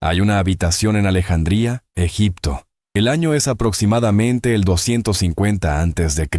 Hay una habitación en Alejandría, Egipto. El año es aproximadamente el 250 a.C.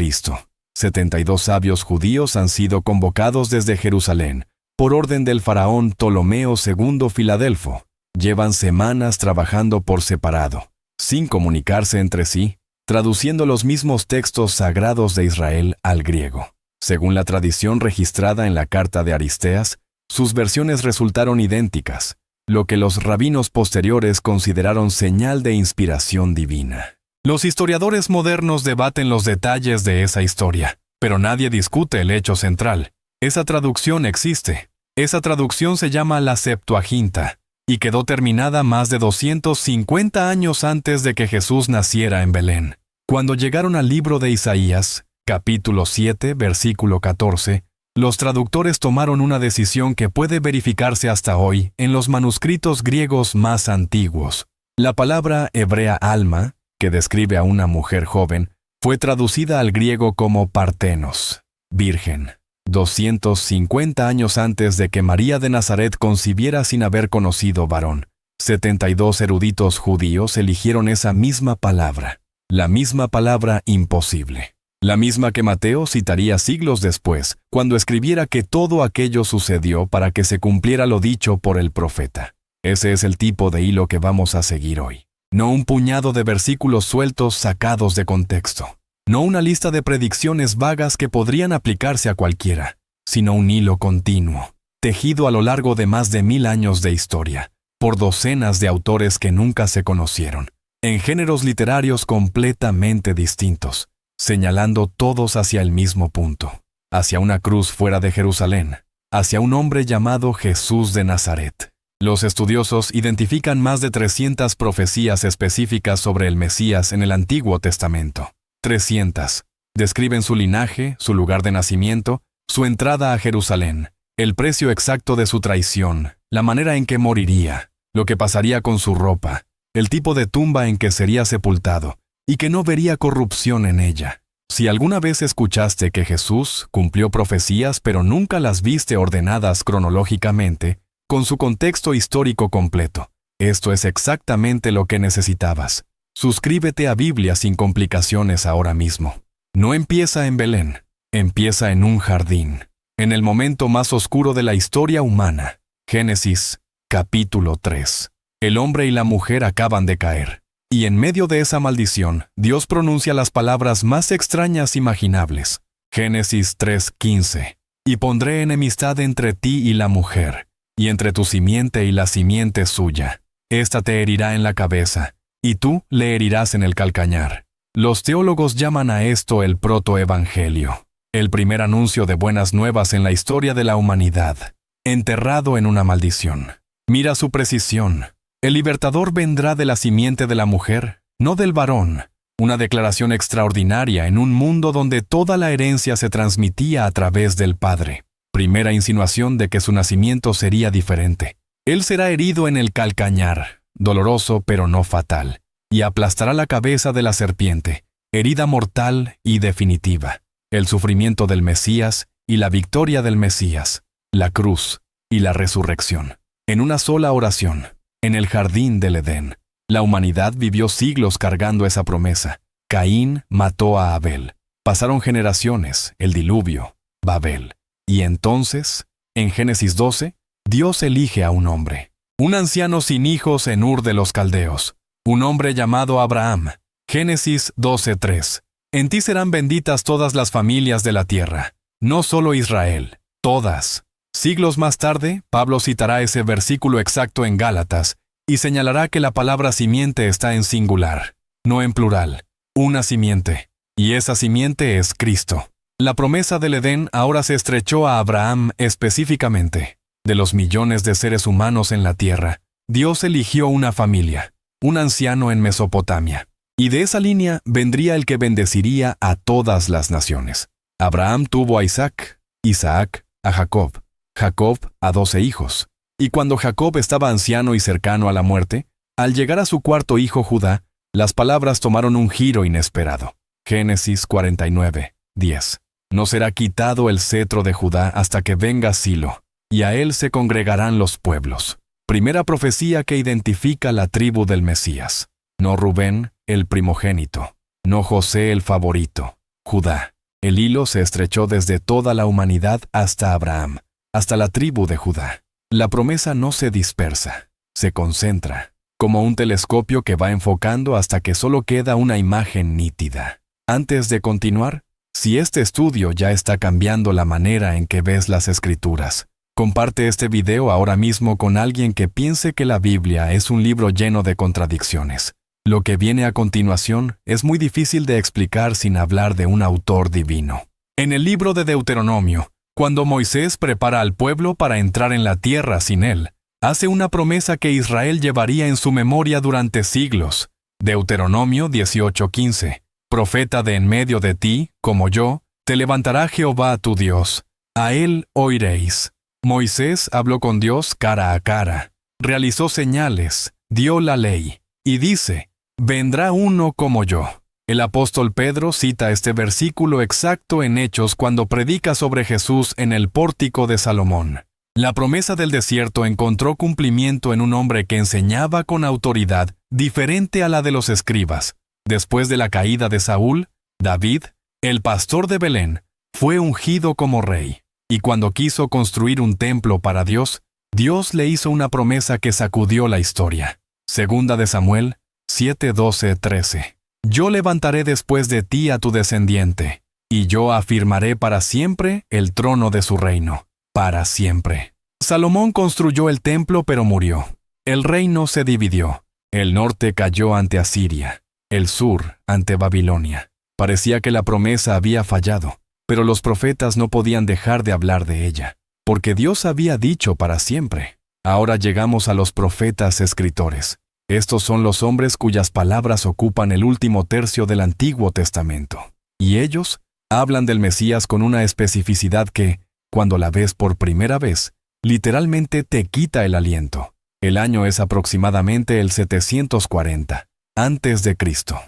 72 sabios judíos han sido convocados desde Jerusalén, por orden del faraón Ptolomeo II Filadelfo. Llevan semanas trabajando por separado, sin comunicarse entre sí, traduciendo los mismos textos sagrados de Israel al griego. Según la tradición registrada en la carta de Aristeas, sus versiones resultaron idénticas, lo que los rabinos posteriores consideraron señal de inspiración divina. Los historiadores modernos debaten los detalles de esa historia, pero nadie discute el hecho central. Esa traducción existe. Esa traducción se llama la Septuaginta, y quedó terminada más de 250 años antes de que Jesús naciera en Belén. Cuando llegaron al libro de Isaías, capítulo 7, versículo 14, los traductores tomaron una decisión que puede verificarse hasta hoy en los manuscritos griegos más antiguos. La palabra hebrea alma, que describe a una mujer joven, fue traducida al griego como partenos, virgen. 250 años antes de que María de Nazaret concibiera sin haber conocido varón, 72 eruditos judíos eligieron esa misma palabra, la misma palabra imposible. La misma que Mateo citaría siglos después, cuando escribiera que todo aquello sucedió para que se cumpliera lo dicho por el profeta. Ese es el tipo de hilo que vamos a seguir hoy. No un puñado de versículos sueltos sacados de contexto. No una lista de predicciones vagas que podrían aplicarse a cualquiera, sino un hilo continuo, tejido a lo largo de más de 1000 años de historia, por docenas de autores que nunca se conocieron, en géneros literarios completamente distintos, señalando todos hacia el mismo punto, hacia una cruz fuera de Jerusalén, hacia un hombre llamado Jesús de Nazaret. Los estudiosos identifican más de 300 profecías específicas sobre el Mesías en el Antiguo Testamento. 300. Describen su linaje, su lugar de nacimiento, su entrada a Jerusalén, el precio exacto de su traición, la manera en que moriría, lo que pasaría con su ropa, el tipo de tumba en que sería sepultado, y que no vería corrupción en ella. Si alguna vez escuchaste que Jesús cumplió profecías pero nunca las viste ordenadas cronológicamente, con su contexto histórico completo, esto es exactamente lo que necesitabas. Suscríbete a Biblia sin complicaciones ahora mismo. No empieza en Belén, empieza en un jardín, en el momento más oscuro de la historia humana. Génesis, capítulo 3. El hombre y la mujer acaban de caer. Y en medio de esa maldición, Dios pronuncia las palabras más extrañas imaginables. Génesis 3:15. Y pondré enemistad entre ti y la mujer, y entre tu simiente y la simiente suya. Esta te herirá en la cabeza, y tú le herirás en el calcañar. Los teólogos llaman a esto el protoevangelio, el primer anuncio de buenas nuevas en la historia de la humanidad, enterrado en una maldición. Mira su precisión. El libertador vendrá de la simiente de la mujer, no del varón. Una declaración extraordinaria en un mundo donde toda la herencia se transmitía a través del padre. Primera insinuación de que su nacimiento sería diferente. Él será herido en el calcañar, doloroso pero no fatal, y aplastará la cabeza de la serpiente, herida mortal y definitiva. El sufrimiento del Mesías y la victoria del Mesías, la cruz y la resurrección. En una sola oración. En el jardín del Edén, la humanidad vivió siglos cargando esa promesa. Caín mató a Abel. Pasaron generaciones, el diluvio, Babel. Y entonces, en Génesis 12, Dios elige a un hombre. Un anciano sin hijos en Ur de los Caldeos. Un hombre llamado Abraham. Génesis 12:3. En ti serán benditas todas las familias de la tierra. No solo Israel, todas. Siglos más tarde, Pablo citará ese versículo exacto en Gálatas y señalará que la palabra simiente está en singular, no en plural. Una simiente. Y esa simiente es Cristo. La promesa del Edén ahora se estrechó a Abraham específicamente. De los millones de seres humanos en la tierra, Dios eligió una familia, un anciano en Mesopotamia. Y de esa línea vendría el que bendeciría a todas las naciones. Abraham tuvo a Isaac, Isaac a Jacob, Jacob a 12 hijos. Y cuando Jacob estaba anciano y cercano a la muerte, al llegar a su cuarto hijo Judá, las palabras tomaron un giro inesperado. Génesis 49:10. No será quitado el cetro de Judá hasta que venga Silo, y a él se congregarán los pueblos. Primera profecía que identifica la tribu del Mesías. No Rubén, el primogénito. No José, el favorito. Judá. El hilo se estrechó desde toda la humanidad hasta Abraham, hasta la tribu de Judá. La promesa no se dispersa, se concentra, como un telescopio que va enfocando hasta que solo queda una imagen nítida. Antes de continuar, si este estudio ya está cambiando la manera en que ves las Escrituras, comparte este video ahora mismo con alguien que piense que la Biblia es un libro lleno de contradicciones. Lo que viene a continuación es muy difícil de explicar sin hablar de un autor divino. En el libro de Deuteronomio, cuando Moisés prepara al pueblo para entrar en la tierra sin él, hace una promesa que Israel llevaría en su memoria durante siglos. Deuteronomio 18:15. Profeta de en medio de ti, como yo, te levantará Jehová tu Dios. A él oiréis. Moisés habló con Dios cara a cara, realizó señales, dio la ley, y dice, vendrá uno como yo. El apóstol Pedro cita este versículo exacto en Hechos cuando predica sobre Jesús en el pórtico de Salomón. La promesa del desierto encontró cumplimiento en un hombre que enseñaba con autoridad diferente a la de los escribas. Después de la caída de Saúl, David, el pastor de Belén, fue ungido como rey. Y cuando quiso construir un templo para Dios, Dios le hizo una promesa que sacudió la historia. Segunda de Samuel 7:12-13. Yo levantaré después de ti a tu descendiente, y yo afirmaré para siempre el trono de su reino, para siempre. Salomón construyó el templo pero murió. El reino se dividió. El norte cayó ante Asiria, el sur ante Babilonia. Parecía que la promesa había fallado, pero los profetas no podían dejar de hablar de ella, porque Dios había dicho para siempre. Ahora llegamos a los profetas escritores. Estos son los hombres cuyas palabras ocupan el último tercio del Antiguo Testamento. Y ellos hablan del Mesías con una especificidad que, cuando la ves por primera vez, literalmente te quita el aliento. El año es aproximadamente el 740, antes de Cristo.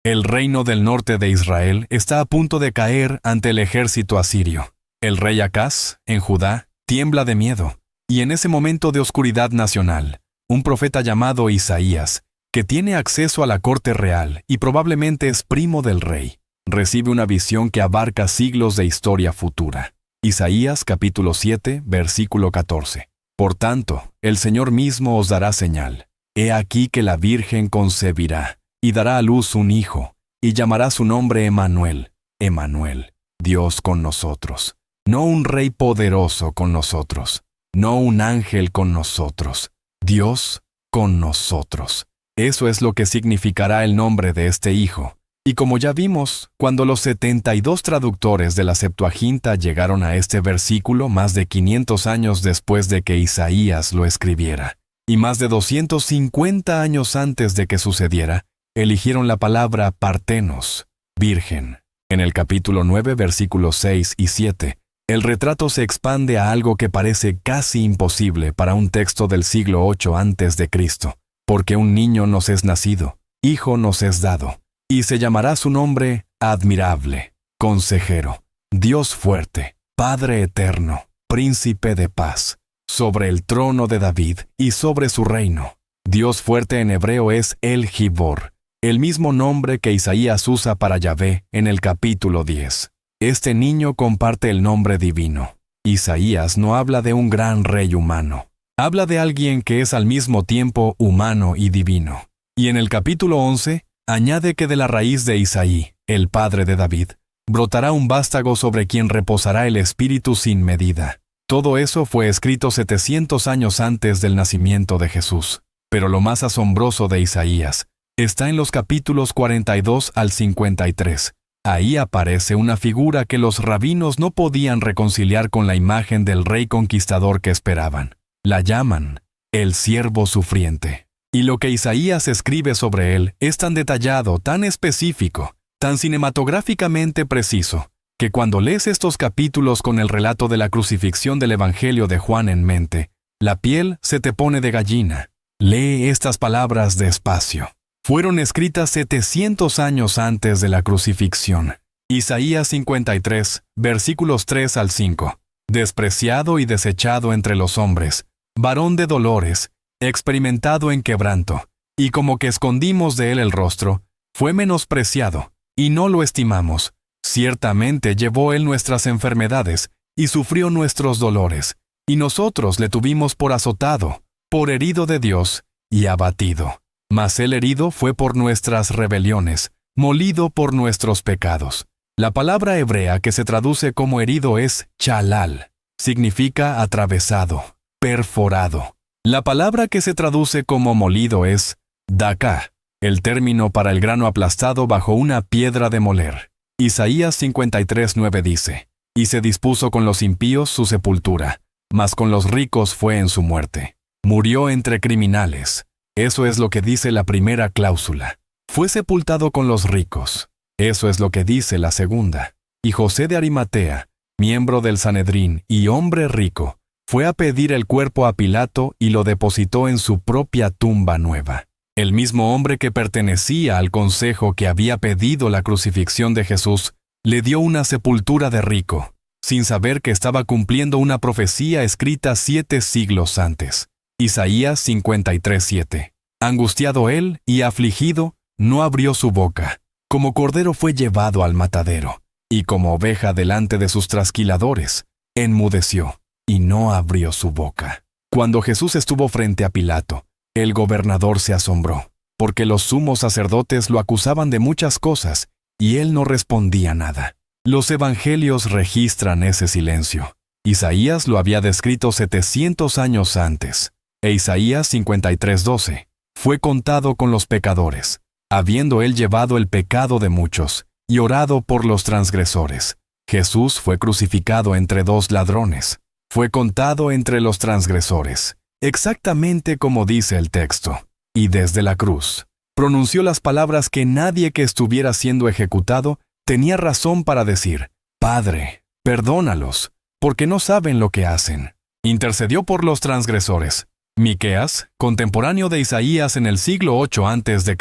El reino del norte de Israel está a punto de caer ante el ejército asirio. El rey Acaz, en Judá, tiembla de miedo, y en ese momento de oscuridad nacional, un profeta llamado Isaías, que tiene acceso a la corte real y probablemente es primo del rey, recibe una visión que abarca siglos de historia futura. Isaías capítulo 7, versículo 14. Por tanto, el Señor mismo os dará señal. He aquí que la Virgen concebirá, y dará a luz un hijo, y llamará su nombre Emmanuel. Emmanuel, Dios con nosotros. No un rey poderoso con nosotros, no un ángel con nosotros. Dios con nosotros. Eso es lo que significará el nombre de este hijo. Y como ya vimos, cuando los 72 traductores de la Septuaginta llegaron a este versículo más de 500 años después de que Isaías lo escribiera, y más de 250 años antes de que sucediera, eligieron la palabra partenos, virgen. En el capítulo 9, versículos 6 y 7, el retrato se expande a algo que parece casi imposible para un texto del siglo VIII antes de Cristo, porque un niño nos es nacido, hijo nos es dado, y se llamará su nombre admirable, consejero, Dios fuerte, Padre eterno, príncipe de paz, sobre el trono de David y sobre su reino. Dios fuerte en hebreo es El Gibor, el mismo nombre que Isaías usa para Yahvé en el capítulo 10. Este niño comparte el nombre divino. Isaías no habla de un gran rey humano. Habla de alguien que es al mismo tiempo humano y divino. Y en el capítulo 11, añade que de la raíz de Isaí, el padre de David, brotará un vástago sobre quien reposará el espíritu sin medida. Todo eso fue escrito 700 años antes del nacimiento de Jesús. Pero lo más asombroso de Isaías está en los capítulos 42 al 53. Ahí aparece una figura que los rabinos no podían reconciliar con la imagen del rey conquistador que esperaban. La llaman el siervo sufriente. Y lo que Isaías escribe sobre él es tan detallado, tan específico, tan cinematográficamente preciso, que cuando lees estos capítulos con el relato de la crucifixión del Evangelio de Juan en mente, la piel se te pone de gallina. Lee estas palabras despacio. Fueron escritas 700 años antes de la crucifixión. Isaías 53, versículos 3 al 5. Despreciado y desechado entre los hombres, varón de dolores, experimentado en quebranto, y como que escondimos de él el rostro, fue menospreciado, y no lo estimamos. Ciertamente llevó él nuestras enfermedades, y sufrió nuestros dolores, y nosotros le tuvimos por azotado, por herido de Dios, y abatido. Mas el herido fue por nuestras rebeliones, molido por nuestros pecados. La palabra hebrea que se traduce como herido es chalal. Significa atravesado, perforado. La palabra que se traduce como molido es daká, el término para el grano aplastado bajo una piedra de moler. Isaías 53:9 dice, «Y se dispuso con los impíos su sepultura, mas con los ricos fue en su muerte. Murió entre criminales». Eso es lo que dice la primera cláusula. Fue sepultado con los ricos. Eso es lo que dice la segunda. Y José de Arimatea, miembro del Sanedrín y hombre rico, fue a pedir el cuerpo a Pilato y lo depositó en su propia tumba nueva. El mismo hombre que pertenecía al consejo que había pedido la crucifixión de Jesús, le dio una sepultura de rico, sin saber que estaba cumpliendo una profecía escrita 7 siglos antes. Isaías 53:7. Angustiado él y afligido, no abrió su boca. Como cordero fue llevado al matadero, y como oveja delante de sus trasquiladores, enmudeció, y no abrió su boca. Cuando Jesús estuvo frente a Pilato, el gobernador se asombró, porque los sumos sacerdotes lo acusaban de muchas cosas, y él no respondía nada. Los evangelios registran ese silencio. Isaías lo había descrito 700 años antes. Isaías 53:12. Fue contado con los pecadores, habiendo él llevado el pecado de muchos, y orado por los transgresores. Jesús fue crucificado entre 2 ladrones. Fue contado entre los transgresores, exactamente como dice el texto. Y desde la cruz, pronunció las palabras que nadie que estuviera siendo ejecutado tenía razón para decir: «Padre, perdónalos, porque no saben lo que hacen». Intercedió por los transgresores. Miqueas, contemporáneo de Isaías en el siglo 8 a.C.,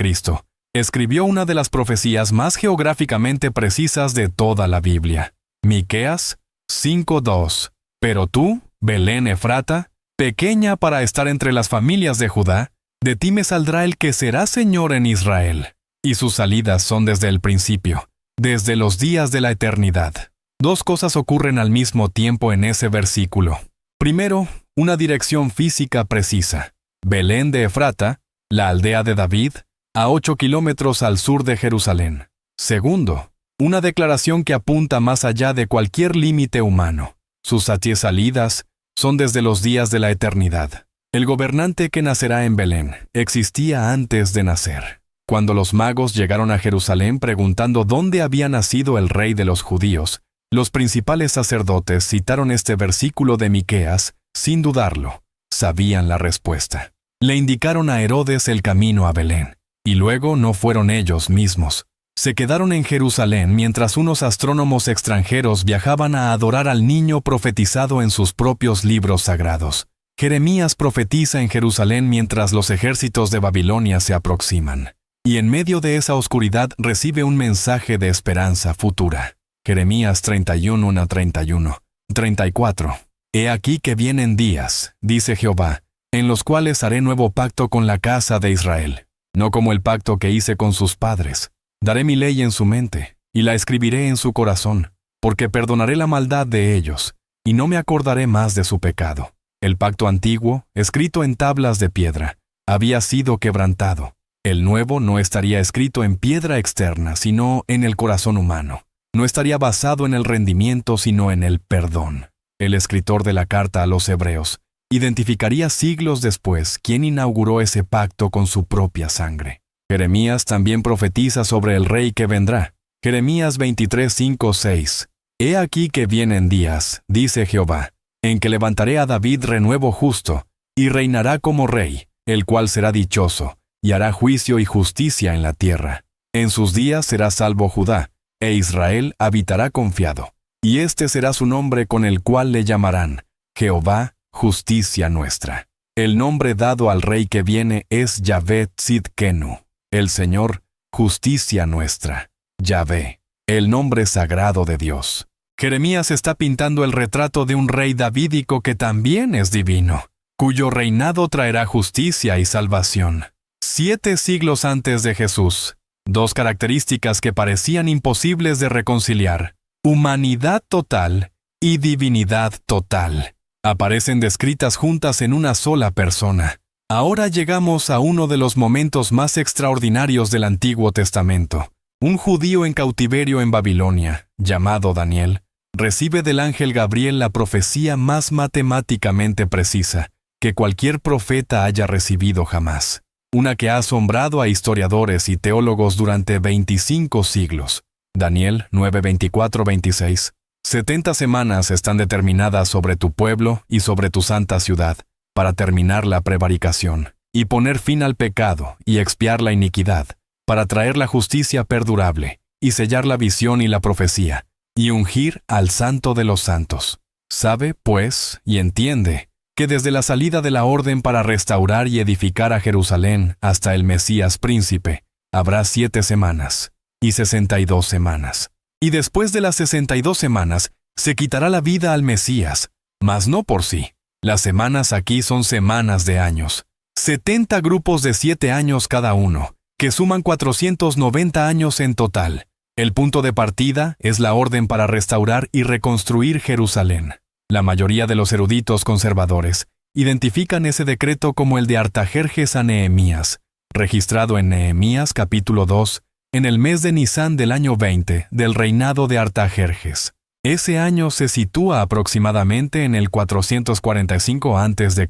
escribió una de las profecías más geográficamente precisas de toda la Biblia. Miqueas 5:2. Pero tú, Belén Efrata, pequeña para estar entre las familias de Judá, de ti me saldrá el que será Señor en Israel, y sus salidas son desde el principio, desde los días de la eternidad. 2 cosas ocurren al mismo tiempo en ese versículo. Primero, una dirección física precisa. Belén de Efrata, la aldea de David, a 8 kilómetros al sur de Jerusalén. Segundo, una declaración que apunta más allá de cualquier límite humano. Sus salidas son desde los días de la eternidad. El gobernante que nacerá en Belén existía antes de nacer. Cuando los magos llegaron a Jerusalén preguntando dónde había nacido el rey de los judíos, los principales sacerdotes citaron este versículo de Miqueas sin dudarlo. Sabían la respuesta. Le indicaron a Herodes el camino a Belén, y luego no fueron ellos mismos. Se quedaron en Jerusalén mientras unos astrónomos extranjeros viajaban a adorar al niño profetizado en sus propios libros sagrados. Jeremías profetiza en Jerusalén mientras los ejércitos de Babilonia se aproximan, y en medio de esa oscuridad recibe un mensaje de esperanza futura. Jeremías 31:31, 34. He aquí que vienen días, dice Jehová, en los cuales haré nuevo pacto con la casa de Israel, no como el pacto que hice con sus padres. Daré mi ley en su mente, y la escribiré en su corazón, porque perdonaré la maldad de ellos, y no me acordaré más de su pecado. El pacto antiguo, escrito en tablas de piedra, había sido quebrantado. El nuevo no estaría escrito en piedra externa, sino en el corazón humano. No estaría basado en el rendimiento, sino en el perdón. El escritor de la carta a los Hebreos identificaría siglos después quién inauguró ese pacto con su propia sangre. Jeremías también profetiza sobre el rey que vendrá. Jeremías 23:5-6. He aquí que vienen días, dice Jehová, en que levantaré a David renuevo justo, y reinará como rey, el cual será dichoso, y hará juicio y justicia en la tierra. En sus días será salvo Judá, e Israel habitará confiado. Y este será su nombre con el cual le llamarán Jehová, justicia nuestra. El nombre dado al rey que viene es Yahvé Tzidkenu, el Señor, justicia nuestra. Yahvé, el nombre sagrado de Dios. Jeremías está pintando el retrato de un rey davídico que también es divino, cuyo reinado traerá justicia y salvación. 7 siglos antes de Jesús. 2 características que parecían imposibles de reconciliar: humanidad total y divinidad total. Aparecen descritas juntas en una sola persona. Ahora llegamos a uno de los momentos más extraordinarios del Antiguo Testamento. Un judío en cautiverio en Babilonia, llamado Daniel, recibe del ángel Gabriel la profecía más matemáticamente precisa que cualquier profeta haya recibido jamás. Una que ha asombrado a historiadores y teólogos durante 25 siglos. Daniel 9:24-26. 70 semanas están determinadas sobre tu pueblo y sobre tu santa ciudad, para terminar la prevaricación, y poner fin al pecado y expiar la iniquidad, para traer la justicia perdurable, y sellar la visión y la profecía, y ungir al Santo de los Santos. Sabe, pues, y entiende, que desde la salida de la orden para restaurar y edificar a Jerusalén hasta el Mesías príncipe, habrá 7 semanas, y 62 semanas. Y después de las 62 semanas, se quitará la vida al Mesías, mas no por sí. Las semanas aquí son semanas de años. 70 grupos de 7 años cada uno, que suman 490 años en total. El punto de partida es la orden para restaurar y reconstruir Jerusalén. La mayoría de los eruditos conservadores identifican ese decreto como el de Artajerjes a Nehemías, registrado en Nehemías capítulo 2, en el mes de Nisán del año 20 del reinado de Artajerjes. Ese año se sitúa aproximadamente en el 445 a.C.,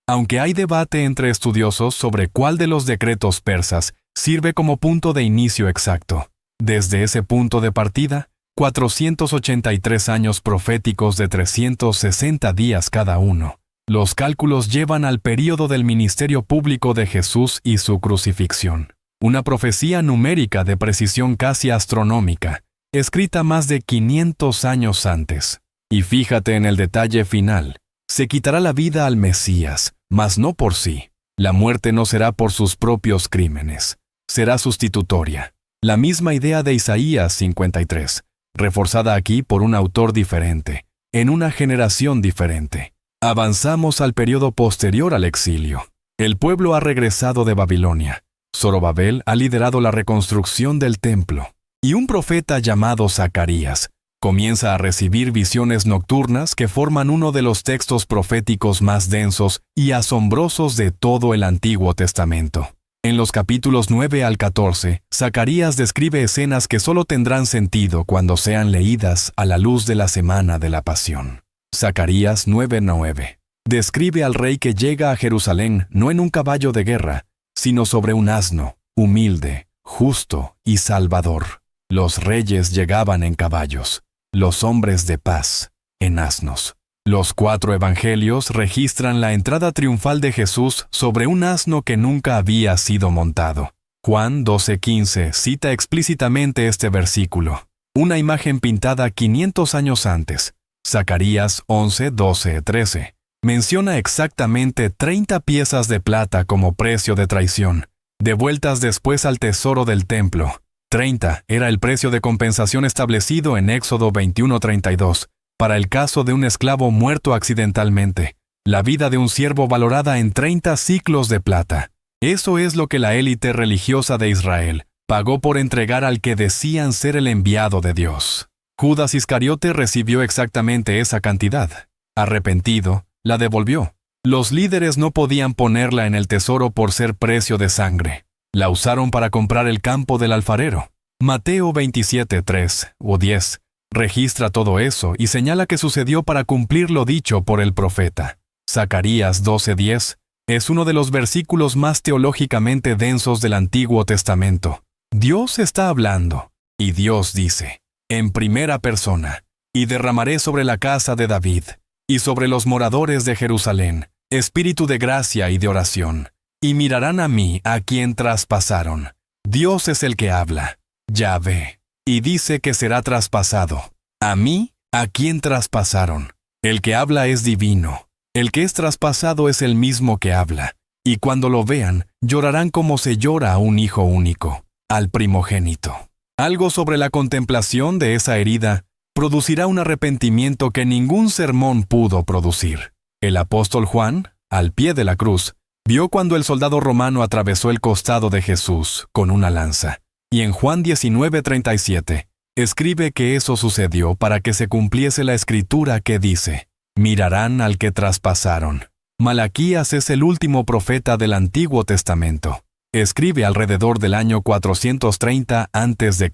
aunque hay debate entre estudiosos sobre cuál de los decretos persas sirve como punto de inicio exacto. Desde ese punto de partida, 483 años proféticos de 360 días cada uno. Los cálculos llevan al período del ministerio público de Jesús y su crucifixión. Una profecía numérica de precisión casi astronómica, escrita más de 500 años antes. Y fíjate en el detalle final. Se quitará la vida al Mesías, mas no por sí. La muerte no será por sus propios crímenes. Será sustitutoria. La misma idea de Isaías 53, reforzada aquí por un autor diferente, en una generación diferente. Avanzamos al periodo posterior al exilio. El pueblo ha regresado de Babilonia. Zorobabel ha liderado la reconstrucción del templo. Y un profeta llamado Zacarías comienza a recibir visiones nocturnas que forman uno de los textos proféticos más densos y asombrosos de todo el Antiguo Testamento. En los capítulos 9 al 14, Zacarías describe escenas que solo tendrán sentido cuando sean leídas a la luz de la semana de la Pasión. Zacarías 9:9 describe al rey que llega a Jerusalén no en un caballo de guerra, sino sobre un asno, humilde, justo y salvador. Los reyes llegaban en caballos, los hombres de paz en asnos. Los 4 evangelios registran la entrada triunfal de Jesús sobre un asno que nunca había sido montado. Juan 12:15 cita explícitamente este versículo, una imagen pintada 500 años antes. Zacarías 11:12-13 menciona exactamente 30 piezas de plata como precio de traición, devueltas después al tesoro del templo. 30 era el precio de compensación establecido en Éxodo 21:32, para el caso de un esclavo muerto accidentalmente, la vida de un siervo valorada en 30 siclos de plata. Eso es lo que la élite religiosa de Israel pagó por entregar al que decían ser el enviado de Dios. Judas Iscariote recibió exactamente esa cantidad. Arrepentido, la devolvió. Los líderes no podían ponerla en el tesoro por ser precio de sangre. La usaron para comprar el campo del alfarero. Mateo 27:3 o 10 registra todo eso y señala que sucedió para cumplir lo dicho por el profeta. Zacarías 12:10 es uno de los versículos más teológicamente densos del Antiguo Testamento. Dios está hablando, y Dios dice, en primera persona, y derramaré sobre la casa de David, y sobre los moradores de Jerusalén, espíritu de gracia y de oración, y mirarán a mí a quien traspasaron. Dios es el que habla, Yahvé, y dice que será traspasado. A mí, a quien traspasaron. El que habla es divino. El que es traspasado es el mismo que habla. Y cuando lo vean, llorarán como se llora a un hijo único, al primogénito. Algo sobre la contemplación de esa herida producirá un arrepentimiento que ningún sermón pudo producir. El apóstol Juan, al pie de la cruz, vio cuando el soldado romano atravesó el costado de Jesús con una lanza. Y en Juan 19:37, escribe que eso sucedió para que se cumpliese la escritura que dice: mirarán al que traspasaron. Malaquías es el último profeta del Antiguo Testamento. Escribe alrededor del año 430 a.C.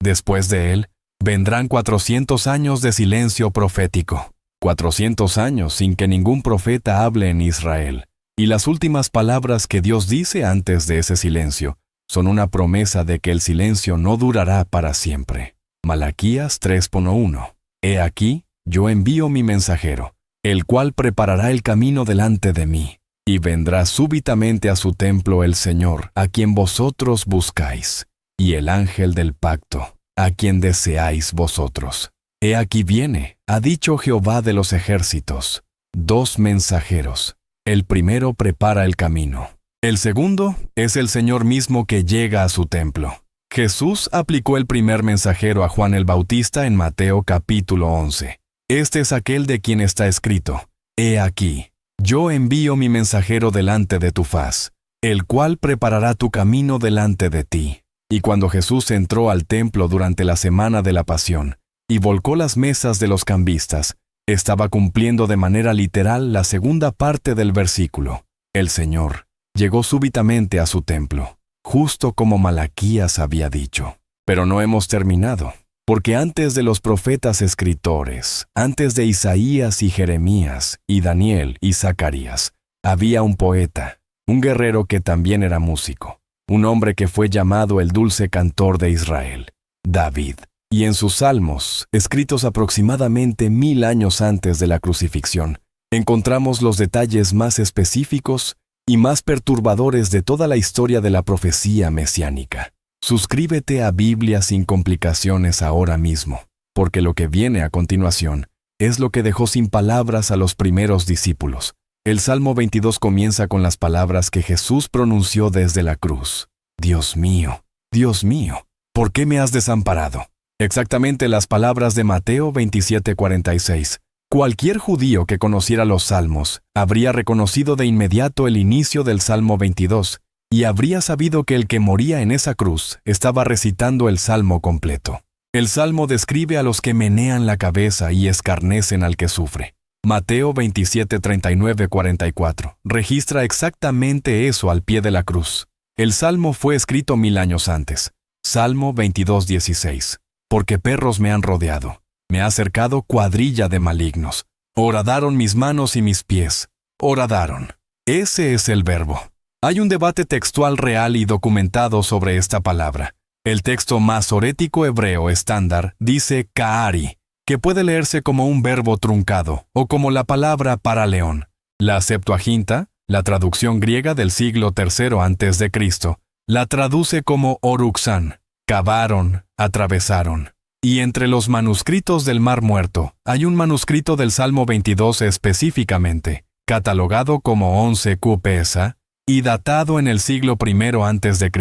Después de él, vendrán 400 años de silencio profético. 400 años sin que ningún profeta hable en Israel. Y las últimas palabras que Dios dice antes de ese silencio son una promesa de que el silencio no durará para siempre. Malaquías 3:1. He aquí, yo envío mi mensajero, el cual preparará el camino delante de mí, y vendrá súbitamente a su templo el Señor, a quien vosotros buscáis, y el ángel del pacto, a quien deseáis vosotros. He aquí viene, ha dicho Jehová de los ejércitos, 2 mensajeros. El primero prepara el camino. El segundo es el Señor mismo que llega a su templo. Jesús aplicó el primer mensajero a Juan el Bautista en Mateo capítulo 11. Este es aquel de quien está escrito: He aquí, yo envío mi mensajero delante de tu faz, el cual preparará tu camino delante de ti. Y cuando Jesús entró al templo durante la semana de la Pasión, y volcó las mesas de los cambistas, estaba cumpliendo de manera literal la segunda parte del versículo. El Señor llegó súbitamente a su templo, justo como Malaquías había dicho. Pero no hemos terminado, porque antes de los profetas escritores, antes de Isaías y Jeremías, y Daniel y Zacarías, había un poeta, un guerrero que también era músico, un hombre que fue llamado el dulce cantor de Israel, David. Y en sus salmos, escritos aproximadamente 1000 años antes de la crucifixión, encontramos los detalles más específicos y más perturbadores de toda la historia de la profecía mesiánica. Suscríbete a Biblia sin complicaciones ahora mismo, porque lo que viene a continuación es lo que dejó sin palabras a los primeros discípulos. El Salmo 22 comienza con las palabras que Jesús pronunció desde la cruz. Dios mío, ¿por qué me has desamparado? Exactamente las palabras de Mateo 27:46. Cualquier judío que conociera los salmos habría reconocido de inmediato el inicio del Salmo 22 y habría sabido que el que moría en esa cruz estaba recitando el salmo completo. El salmo describe a los que menean la cabeza y escarnecen al que sufre. Mateo 27:39-44 registra exactamente eso al pie de la cruz. El salmo fue escrito 1000 años antes. Salmo 22:16. Porque perros me han rodeado, me ha cercado cuadrilla de malignos. Horadaron mis manos y mis pies. Horadaron. Ese es el verbo. Hay un debate textual real y documentado sobre esta palabra. El texto masorético hebreo estándar dice kaari, que puede leerse como un verbo truncado o como la palabra para león. La Septuaginta, la traducción griega del siglo III a.C., la traduce como oruxán. Cavaron, atravesaron. Y entre los manuscritos del Mar Muerto, hay un manuscrito del Salmo 22 específicamente, catalogado como 11 QPSA y datado en el siglo I a.C.,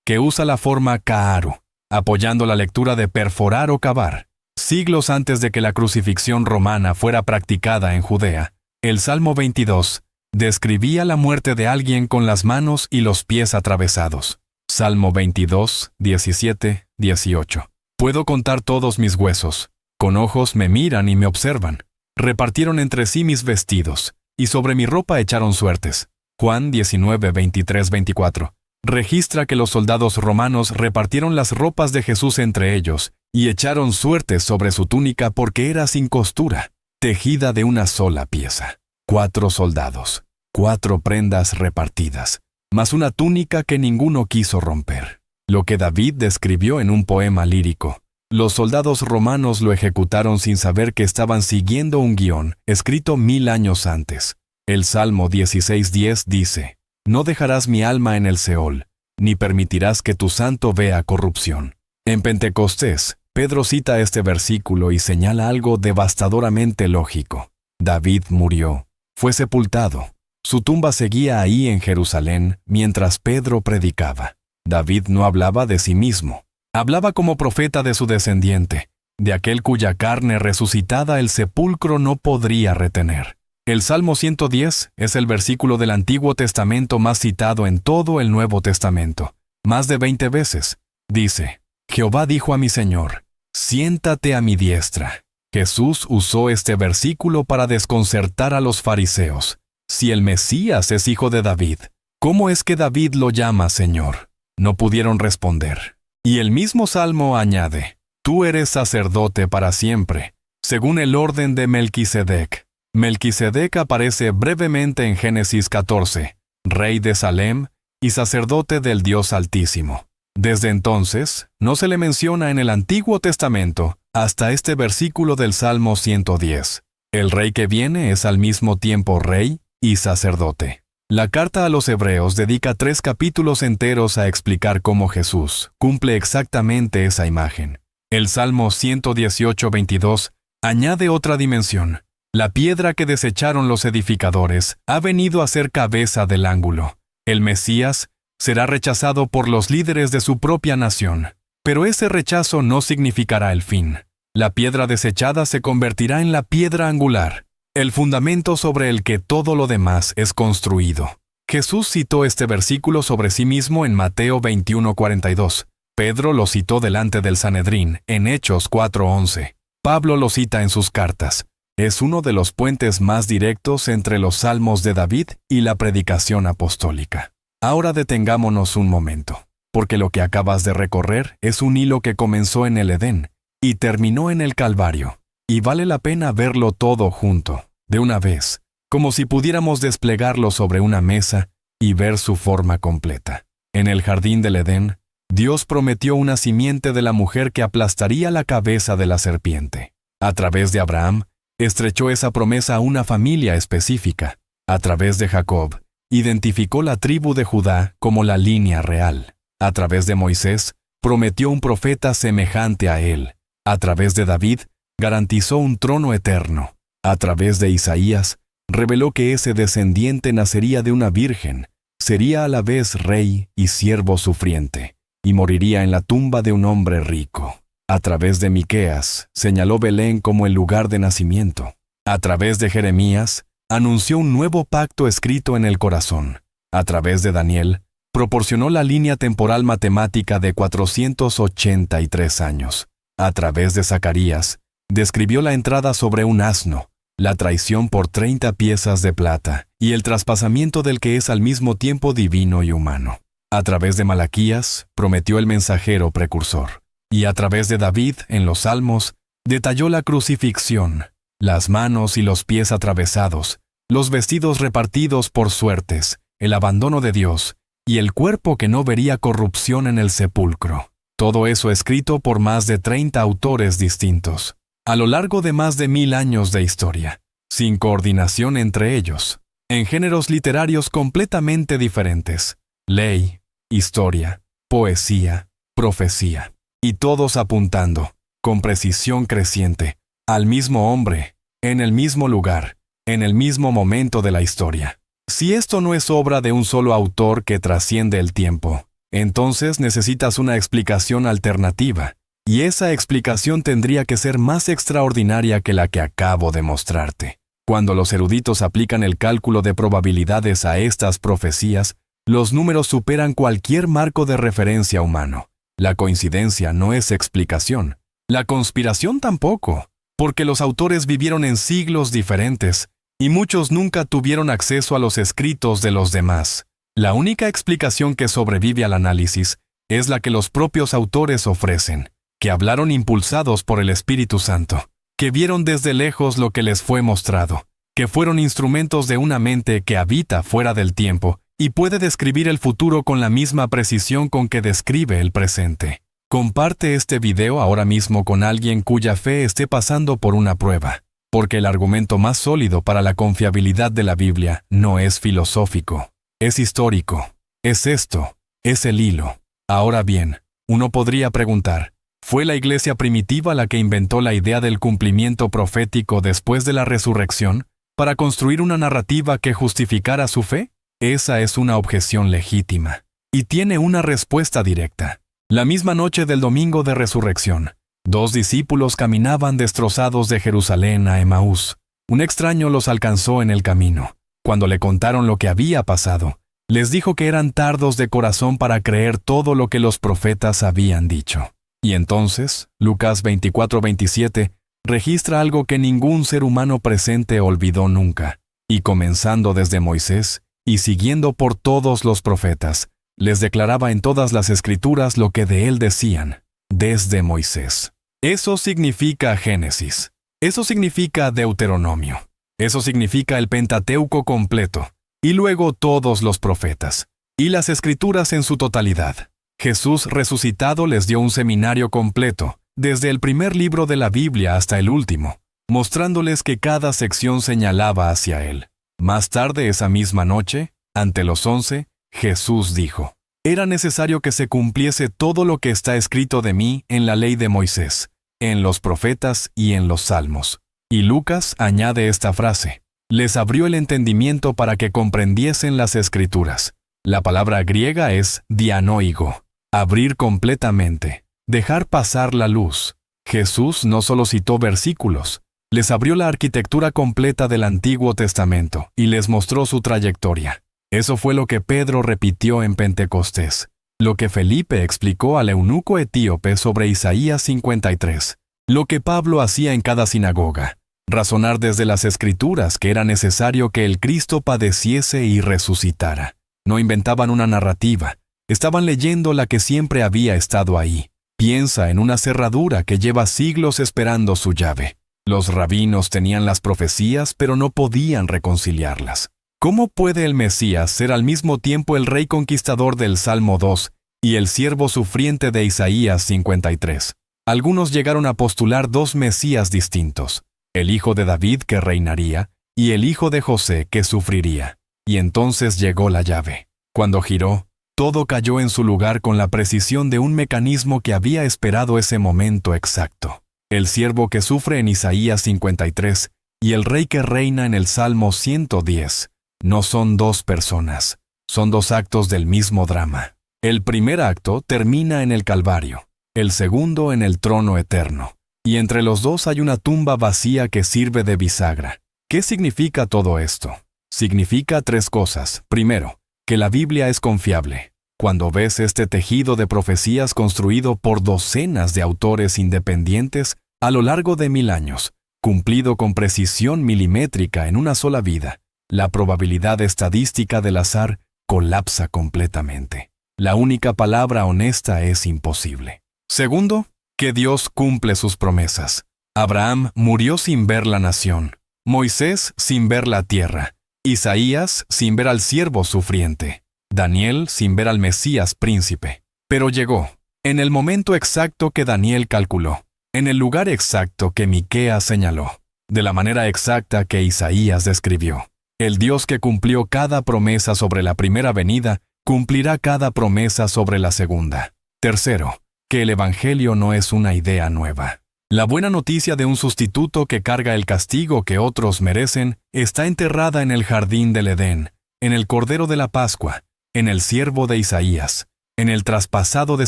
que usa la forma kaaru, apoyando la lectura de perforar o cavar. Siglos antes de que la crucifixión romana fuera practicada en Judea, el Salmo 22 describía la muerte de alguien con las manos y los pies atravesados. Salmo 22, 17, 18. Puedo contar todos mis huesos. Con ojos me miran y me observan. Repartieron entre sí mis vestidos, y sobre mi ropa echaron suertes. Juan 19, 23, 24. Registra que los soldados romanos repartieron las ropas de Jesús entre ellos, y echaron suertes sobre su túnica porque era sin costura, tejida de una sola pieza. 4 soldados, 4 prendas repartidas, más una túnica que ninguno quiso romper. Lo que David describió en un poema lírico. Los soldados romanos lo ejecutaron sin saber que estaban siguiendo un guión escrito 1000 años antes. El Salmo 16:10 dice: No dejarás mi alma en el Seol, ni permitirás que tu santo vea corrupción. En Pentecostés, Pedro cita este versículo y señala algo devastadoramente lógico. David murió, fue sepultado. Su tumba seguía ahí en Jerusalén mientras Pedro predicaba. David no hablaba de sí mismo. Hablaba como profeta de su descendiente, de aquel cuya carne resucitada el sepulcro no podría retener. El Salmo 110 es el versículo del Antiguo Testamento más citado en todo el Nuevo Testamento, más de 20 veces. Dice, Jehová dijo a mi Señor, siéntate a mi diestra. Jesús usó este versículo para desconcertar a los fariseos. Si el Mesías es hijo de David, ¿cómo es que David lo llama Señor? No pudieron responder. Y el mismo Salmo añade, tú eres sacerdote para siempre, según el orden de Melquisedec. Melquisedec aparece brevemente en Génesis 14, rey de Salem y sacerdote del Dios Altísimo. Desde entonces, no se le menciona en el Antiguo Testamento hasta este versículo del Salmo 110. El rey que viene es al mismo tiempo rey y sacerdote. La carta a los Hebreos dedica 3 capítulos enteros a explicar cómo Jesús cumple exactamente esa imagen. El Salmo 118:22 añade otra dimensión. La piedra que desecharon los edificadores ha venido a ser cabeza del ángulo. El Mesías será rechazado por los líderes de su propia nación. Pero ese rechazo no significará el fin. La piedra desechada se convertirá en la piedra angular, el fundamento sobre el que todo lo demás es construido. Jesús citó este versículo sobre sí mismo en Mateo 21:42. Pedro lo citó delante del Sanedrín en Hechos 4:11. Pablo lo cita en sus cartas. Es uno de los puentes más directos entre los salmos de David y la predicación apostólica. Ahora detengámonos un momento, porque lo que acabas de recorrer es un hilo que comenzó en el Edén y terminó en el Calvario, y vale la pena verlo todo junto, de una vez, como si pudiéramos desplegarlo sobre una mesa y ver su forma completa. En el jardín del Edén, Dios prometió una simiente de la mujer que aplastaría la cabeza de la serpiente. A través de Abraham, estrechó esa promesa a una familia específica. A través de Jacob, identificó la tribu de Judá como la línea real. A través de Moisés, prometió un profeta semejante a él. A través de David, garantizó un trono eterno. A través de Isaías, reveló que ese descendiente nacería de una virgen, sería a la vez rey y siervo sufriente, y moriría en la tumba de un hombre rico. A través de Miqueas, señaló Belén como el lugar de nacimiento. A través de Jeremías, anunció un nuevo pacto escrito en el corazón. A través de Daniel, proporcionó la línea temporal matemática de 483 años. A través de Zacarías, describió la entrada sobre un asno, la traición por 30 piezas de plata y el traspasamiento del que es al mismo tiempo divino y humano. A través de Malaquías, prometió el mensajero precursor. Y a través de David, en los Salmos, detalló la crucifixión, las manos y los pies atravesados, los vestidos repartidos por suertes, el abandono de Dios y el cuerpo que no vería corrupción en el sepulcro. Todo eso escrito por más de 30 autores distintos, a lo largo de más de 1000 años de historia, sin coordinación entre ellos, en géneros literarios completamente diferentes: ley, historia, poesía, profecía. Y todos apuntando, con precisión creciente, al mismo hombre, en el mismo lugar, en el mismo momento de la historia. Si esto no es obra de un solo autor que trasciende el tiempo, entonces necesitas una explicación alternativa, y esa explicación tendría que ser más extraordinaria que la que acabo de mostrarte. Cuando los eruditos aplican el cálculo de probabilidades a estas profecías, los números superan cualquier marco de referencia humano. La coincidencia no es explicación. La conspiración tampoco, porque los autores vivieron en siglos diferentes y muchos nunca tuvieron acceso a los escritos de los demás. La única explicación que sobrevive al análisis es la que los propios autores ofrecen, que hablaron impulsados por el Espíritu Santo, que vieron desde lejos lo que les fue mostrado, que fueron instrumentos de una mente que habita fuera del tiempo y puede describir el futuro con la misma precisión con que describe el presente. Comparte este video ahora mismo con alguien cuya fe esté pasando por una prueba, porque el argumento más sólido para la confiabilidad de la Biblia no es filosófico, es histórico. Es esto, es el hilo. Ahora bien, uno podría preguntar, ¿fue la iglesia primitiva la que inventó la idea del cumplimiento profético después de la resurrección para construir una narrativa que justificara su fe? Esa es una objeción legítima, y tiene una respuesta directa. La misma noche del domingo de resurrección, 2 discípulos caminaban destrozados de Jerusalén a Emaús. Un extraño los alcanzó en el camino. Cuando le contaron lo que había pasado, les dijo que eran tardos de corazón para creer todo lo que los profetas habían dicho. Y entonces, Lucas 24:27, registra algo que ningún ser humano presente olvidó nunca. Y comenzando desde Moisés, y siguiendo por todos los profetas, les declaraba en todas las Escrituras lo que de él decían, desde Moisés. Eso significa Génesis. Eso significa Deuteronomio. Eso significa el Pentateuco completo. Y luego todos los profetas. Y las Escrituras en su totalidad. Jesús resucitado les dio un seminario completo, desde el primer libro de la Biblia hasta el último, mostrándoles que cada sección señalaba hacia él. Más tarde esa misma noche, ante los 11, Jesús dijo, «Era necesario que se cumpliese todo lo que está escrito de mí en la ley de Moisés, en los profetas y en los salmos». Y Lucas añade esta frase, «Les abrió el entendimiento para que comprendiesen las Escrituras». La palabra griega es dianoigo, abrir completamente, dejar pasar la luz. Jesús no solo citó versículos, les abrió la arquitectura completa del Antiguo Testamento y les mostró su trayectoria. Eso fue lo que Pedro repitió en Pentecostés, lo que Felipe explicó al eunuco etíope sobre Isaías 53, lo que Pablo hacía en cada sinagoga, razonar desde las Escrituras que era necesario que el Cristo padeciese y resucitara. No inventaban una narrativa, estaban leyendo la que siempre había estado ahí. Piensa en una cerradura que lleva siglos esperando su llave. Los rabinos tenían las profecías, pero no podían reconciliarlas. ¿Cómo puede el Mesías ser al mismo tiempo el rey conquistador del Salmo 2 y el siervo sufriente de Isaías 53? Algunos llegaron a postular dos Mesías distintos, el hijo de David que reinaría y el hijo de José que sufriría. Y entonces llegó la llave. Cuando giró, todo cayó en su lugar con la precisión de un mecanismo que había esperado ese momento exacto. El siervo que sufre en Isaías 53 y el rey que reina en el Salmo 110 no son dos personas, son dos actos del mismo drama. El primer acto termina en el Calvario, el segundo en el trono eterno, y entre los dos hay una tumba vacía que sirve de bisagra. ¿Qué significa todo esto? Significa tres cosas. Primero, que la Biblia es confiable. Cuando ves este tejido de profecías construido por docenas de autores independientes a lo largo de 1000 años, cumplido con precisión milimétrica en una sola vida, la probabilidad estadística del azar colapsa completamente. La única palabra honesta es imposible. Segundo, que Dios cumple sus promesas. Abraham murió sin ver la nación, Moisés sin ver la tierra, Isaías sin ver al siervo sufriente, Daniel sin ver al Mesías príncipe. Pero llegó, en el momento exacto que Daniel calculó, en el lugar exacto que Miqueas señaló, de la manera exacta que Isaías describió. El Dios que cumplió cada promesa sobre la primera venida, cumplirá cada promesa sobre la segunda. Tercero, que el Evangelio no es una idea nueva. La buena noticia de un sustituto que carga el castigo que otros merecen está enterrada en el jardín del Edén, en el Cordero de la Pascua, en el siervo de Isaías, en el traspasado de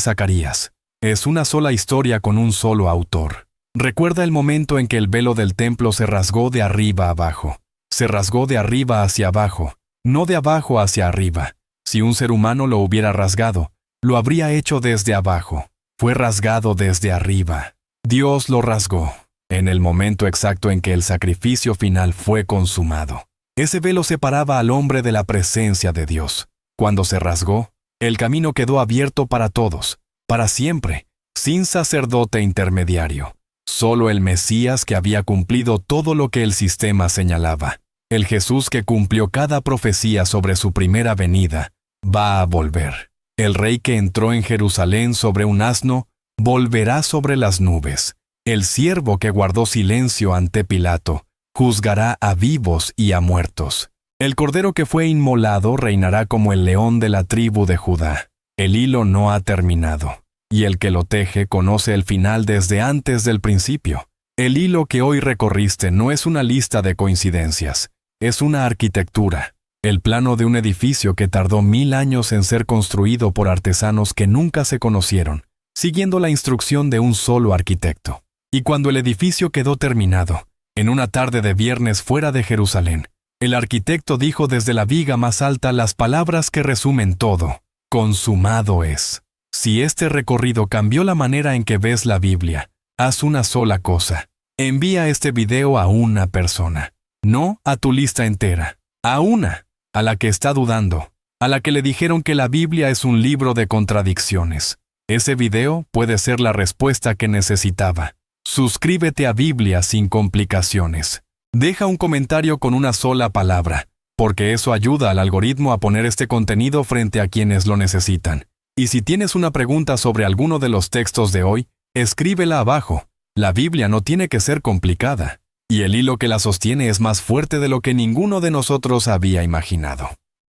Zacarías. Es una sola historia con un solo autor. Recuerda el momento en que el velo del templo se rasgó de arriba a abajo. Se rasgó de arriba hacia abajo, no de abajo hacia arriba. Si un ser humano lo hubiera rasgado, lo habría hecho desde abajo. Fue rasgado desde arriba. Dios lo rasgó, en el momento exacto en que el sacrificio final fue consumado. Ese velo separaba al hombre de la presencia de Dios. Cuando se rasgó, el camino quedó abierto para todos, para siempre, sin sacerdote intermediario. Solo el Mesías que había cumplido todo lo que el sistema señalaba. El Jesús que cumplió cada profecía sobre su primera venida, va a volver. El Rey que entró en Jerusalén sobre un asno, volverá sobre las nubes. El siervo que guardó silencio ante Pilato, juzgará a vivos y a muertos. El Cordero que fue inmolado reinará como el león de la tribu de Judá. El hilo no ha terminado, y el que lo teje conoce el final desde antes del principio. El hilo que hoy recorriste no es una lista de coincidencias, es una arquitectura. El plano de un edificio que tardó 1000 años en ser construido por artesanos que nunca se conocieron, siguiendo la instrucción de un solo arquitecto. Y cuando el edificio quedó terminado, En una tarde de viernes fuera de Jerusalén, el arquitecto dijo desde la viga más alta las palabras que resumen todo: consumado es. Si este recorrido cambió la manera en que ves la Biblia, haz una sola cosa: envía este video a una persona. No a tu lista entera, a una, a la que está dudando, a la que le dijeron que la Biblia es un libro de contradicciones. Ese video puede ser la respuesta que necesitaba. Suscríbete a Biblia sin complicaciones. Deja un comentario con una sola palabra, porque eso ayuda al algoritmo a poner este contenido frente a quienes lo necesitan. Y si tienes una pregunta sobre alguno de los textos de hoy, escríbela abajo. La Biblia no tiene que ser complicada, y el hilo que la sostiene es más fuerte de lo que ninguno de nosotros había imaginado.